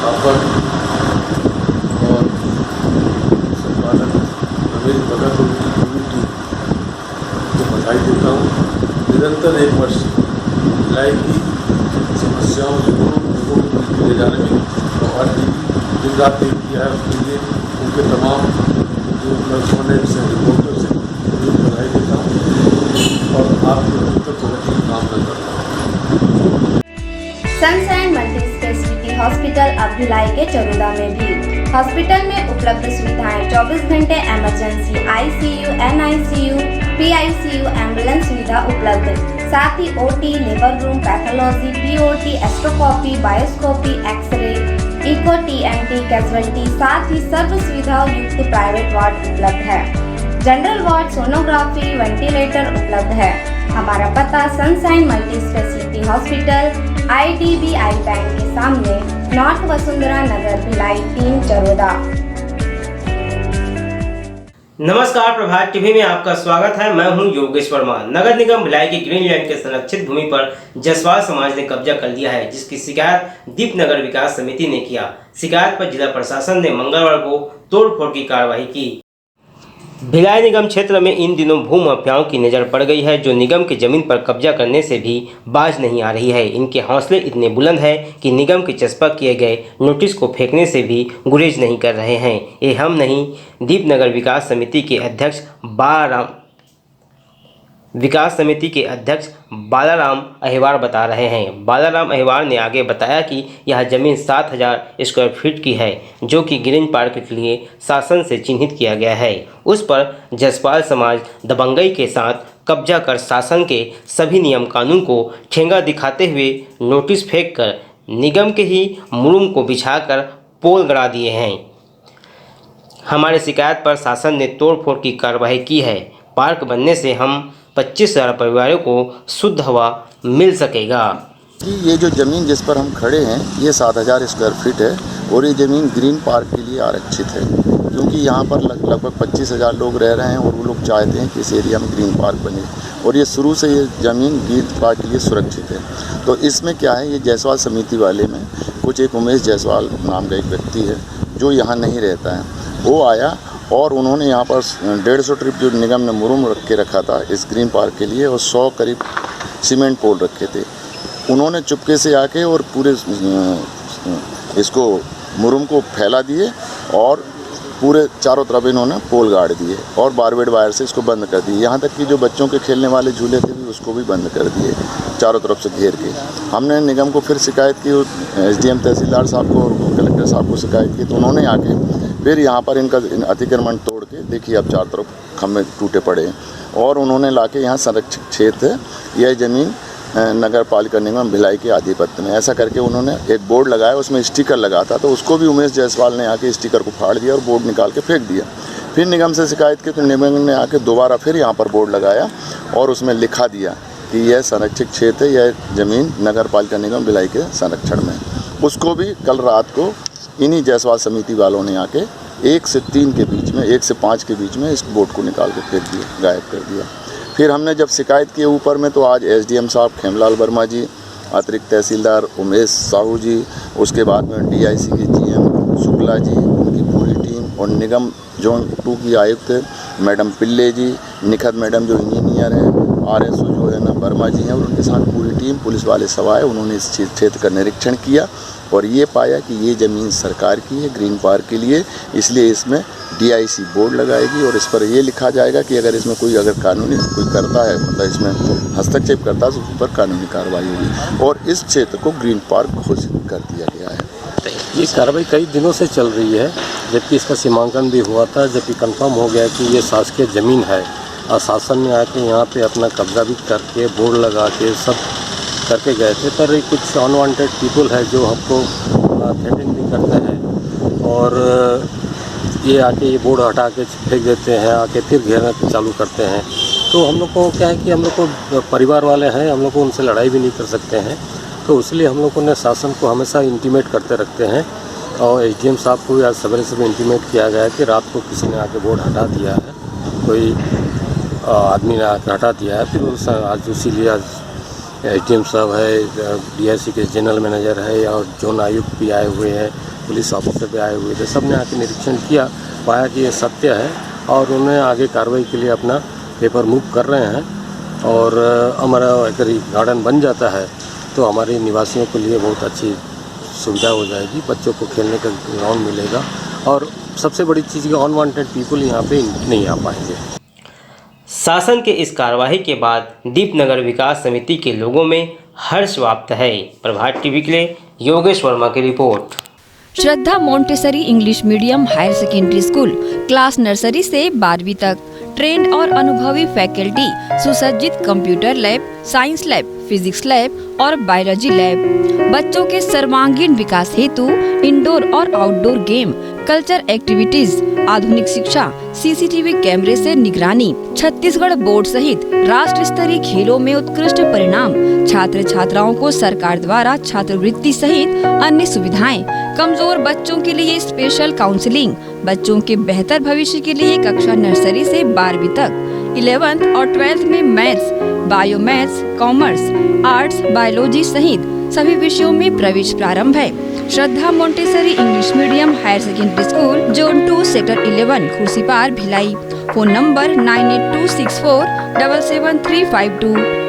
स्थापक और संचालक रमेश भगत और उनकी पूरी टीम को बधाई देता हूँ। निरंतर 1 वर्ष भिलाई की समस्याओं लोगों को ले जाने में बहुत दिन रात एक किया है। उसके लिए उनके तमाम जो कॉरेस्पॉन्डेंट्स हैं, रिपोर्टर्स हैं, उनको बधाई देता हूँ और आपके उत्तर प्रगति की कामना करता हूँ। सनशाइन मल्टी स्पेशलिटी हॉस्पिटल अब भिलाई के चरोदा में भी। हॉस्पिटल में उपलब्ध सुविधाएं 24 घंटे emergency, ICU, NICU, PICU, ambulance सुविधा उपलब्ध। साथ ही OT, labour room, pathology, POT, एस्ट्रोस्कोपी, बायोस्कोपी, एक्सरे, इको, टीएनटी, कैजुअलिटी, साथ ही सर्व सुविधाओं युक्त प्राइवेट वार्ड उपलब्ध है। जनरल वार्ड, सोनोग्राफी, वेंटिलेटर उपलब्ध है। हमारा पता sunshine multi speciality hospital, IDBI bank के सामने, नॉर्थ वसुंधरा नगर, भिलाई 3, चरोदा। नमस्कार, प्रभात टीवी में आपका स्वागत है। मैं हूं योगेश वर्मा। नगर निगम भिलाई की ग्रीन लैंड के संरक्षित भूमि पर जसवाल समाज ने कब्जा कर लिया है, जिसकी शिकायत दीपनगर विकास समिति ने किया। शिकायत पर जिला प्रशासन ने मंगलवार को तोड़फोड़ की कार्रवाई की। भिलाई निगम क्षेत्र में इन दिनों भू माफियाओं की नज़र पड़ गई है, जो निगम की जमीन पर कब्जा करने से भी बाज नहीं आ रही है। इनके हौसले इतने बुलंद हैं कि निगम के चस्पा किए गए नोटिस को फेंकने से भी गुरेज नहीं कर रहे हैं। ये हम नहीं, दीपनगर विकास समिति के अध्यक्ष बालाराम अहिवार बता रहे हैं। बालाराम अहिवार ने आगे बताया कि यह जमीन 7000 स्क्वायर फीट की है, जो कि ग्रीन पार्क के लिए शासन से चिन्हित किया गया है। उस पर जसपाल समाज दबंगई के साथ कब्जा कर शासन के सभी नियम कानून को ठेंगा दिखाते हुए नोटिस फेंककर निगम के ही मुरुम को बिछाकर पोल गड़ा दिए हैं। हमारे शिकायत पर शासन ने तोड़फोड़ की कार्रवाई की है। पार्क बनने से हम 25,000 परिवारों को शुद्ध हवा मिल सकेगा। ये जो ज़मीन जिस पर हम खड़े हैं ये 7000 स्क्वायर फीट है और ये ज़मीन ग्रीन पार्क के लिए आरक्षित है, क्योंकि यहाँ पर लगभग 25,000 लोग रह रहे हैं और वो लोग चाहते हैं कि इस एरिया में ग्रीन पार्क बने और ये शुरू से ये ज़मीन ग्रीन पार्क के लिए सुरक्षित है। तो इसमें क्या है, ये जायसवाल समिति वाले में कुछ एक उमेश जायसवाल नाम का एक व्यक्ति है जो यहाँ नहीं रहता है। वो आया और उन्होंने यहाँ पर 150 ट्रिप जो निगम ने मुरुम रख के रखा था इस ग्रीन पार्क के लिए और 100 करीब सीमेंट पोल रखे थे। उन्होंने चुपके से आके और पूरे इसको मुरुम को फैला दिए और पूरे चारों तरफ इन्होंने पोल गाड़ दिए और बारबेड वायर से इसको बंद कर दिए। यहाँ तक कि जो बच्चों के खेलने वाले झूले थे भी उसको भी बंद कर दिए चारों तरफ से घेर के। हमने निगम को फिर शिकायत की, SDM तहसीलदार साहब को और कलेक्टर साहब को शिकायत की, तो उन्होंने आके फिर यहाँ पर इनका अतिक्रमण तोड़ के देखिए अब चारों तरफ खम्भे टूटे पड़े हैं और उन्होंने लाके यहाँ संरक्षित क्षेत्र है, यह ज़मीन नगर पालिका निगम भिलाई के आधिपत्य में, ऐसा करके उन्होंने एक बोर्ड लगाया, उसमें स्टिकर लगा था, तो उसको भी उमेश जायसवाल ने आके स्टिकर को फाड़ दिया और बोर्ड निकाल के फेंक दिया। फिर निगम से शिकायत की तो निगम ने आके दोबारा फिर यहाँ पर बोर्ड लगाया और उसमें लिखा दिया कि यह संरक्षित क्षेत्र है, यह ज़मीन नगर पालिका निगम भिलाई के संरक्षण में। उसको भी कल रात को इन्हीं जायसवाल समिति वालों ने आके 1 से 3 के बीच में, 1 से 5 के बीच में इस बोर्ड को निकाल के फेंक दिया, गायब कर दिया। फिर हमने जब शिकायत की ऊपर में तो आज SDM साहब खेमलाल वर्मा जी, अतिरिक्त तहसीलदार उमेश साहू जी, उसके बाद में DIC के GM शुक्ला जी, उनकी पूरी टीम और निगम जोन 2 की आयुक्त मैडम पिल्ले जी, निखत मैडम जो इंजीनियर हैं, RSO जो है ना वर्मा जी हैं और उनके साथ पूरी टीम पुलिस वाले सब आए। उन्होंने इस क्षेत्र का निरीक्षण किया और ये पाया कि ये ज़मीन सरकार की है ग्रीन पार्क के लिए, इसलिए इसमें DIC बोर्ड लगाएगी और इस पर ये लिखा जाएगा कि अगर इसमें कोई कानूनी कोई करता है, मतलब इसमें हस्तक्षेप करता है तो उस पर कानूनी कार्रवाई होगी और इस क्षेत्र को ग्रीन पार्क घोषित कर दिया गया है। ये कार्रवाई कई दिनों से चल रही है, जबकि इसका सीमांकन भी हुआ था, जबकि कंफर्म हो गया कि ये शासकीय ज़मीन है और शासन ने आके यहाँ पे अपना कब्जा भी करके बोर्ड लगा के सब करके गए थे। पर कुछ अनवांटेड पीपल है जो हमको थ्रेटन भी करते हैं और ये आके ये बोर्ड हटा के फेंक देते हैं, आके फिर घेरना चालू करते हैं। तो हम लोग को क्या है कि हम लोग को परिवार वाले हैं, हम लोग को उनसे लड़ाई भी नहीं कर सकते हैं, तो इसलिए हम लोगों ने शासन को हमेशा इंटीमेट करते रखते हैं और SDM साहब को भी आज सवेरे से इंटीमेट किया गया है कि रात को किसी ने आके बोर्ड हटा दिया है, कोई आदमी ने आके हटा दिया है। फिर आज इसीलिए आज एसडीएम साहब है, डीआईसी के जनरल मैनेजर है और जोन आयुक्त भी आए हुए हैं, पुलिस ऑफिसर भी आए हुए थे। सब ने आके निरीक्षण किया, पाया कि ये सत्य है और उन्हें आगे कार्रवाई के लिए अपना पेपर मूव कर रहे हैं। और हमारा अगर गार्डन बन जाता है तो हमारे निवासियों के लिए बहुत अच्छी सुविधा हो जाएगी, बच्चों को खेलने का ग्राउंड मिलेगा और सबसे बड़ी चीज़ कि अनवांटेड पीपल यहाँ पे नहीं आ पाएंगे। शासन के इस कार्यवाही के बाद दीपनगर विकास समिति के लोगों में हर्ष व्याप्त है। प्रभात टीवी के लिए योगेश वर्मा की report. Shraddha Montessori English medium higher secondary school class nursery से 12वीं तक ट्रेंड और अनुभवी फैकल्टी, सुसज्जित computer lab, science lab, physics lab और बायोलॉजी लैब। बच्चों के सर्वांगीण विकास हेतु इंडोर और आउटडोर गेम, कल्चर एक्टिविटीज, आधुनिक शिक्षा, सीसीटीवी कैमरे से निगरानी, छत्तीसगढ़ बोर्ड सहित राष्ट्र स्तरीय खेलों में उत्कृष्ट परिणाम, छात्र छात्राओं को सरकार द्वारा छात्रवृत्ति सहित अन्य सुविधाएं, कमजोर बच्चों के लिए स्पेशल काउंसलिंग, बच्चों के बेहतर भविष्य के लिए कक्षा नर्सरी से 12वीं तक, 11th और 12th में maths, bio maths, commerce, arts, biology सहित सभी विषयों में प्रवेश प्रारंभ है। Shraddha Montessori English medium higher secondary school, zone 2, sector 11, Khursipar, Bhilai. Phone number 9826477352।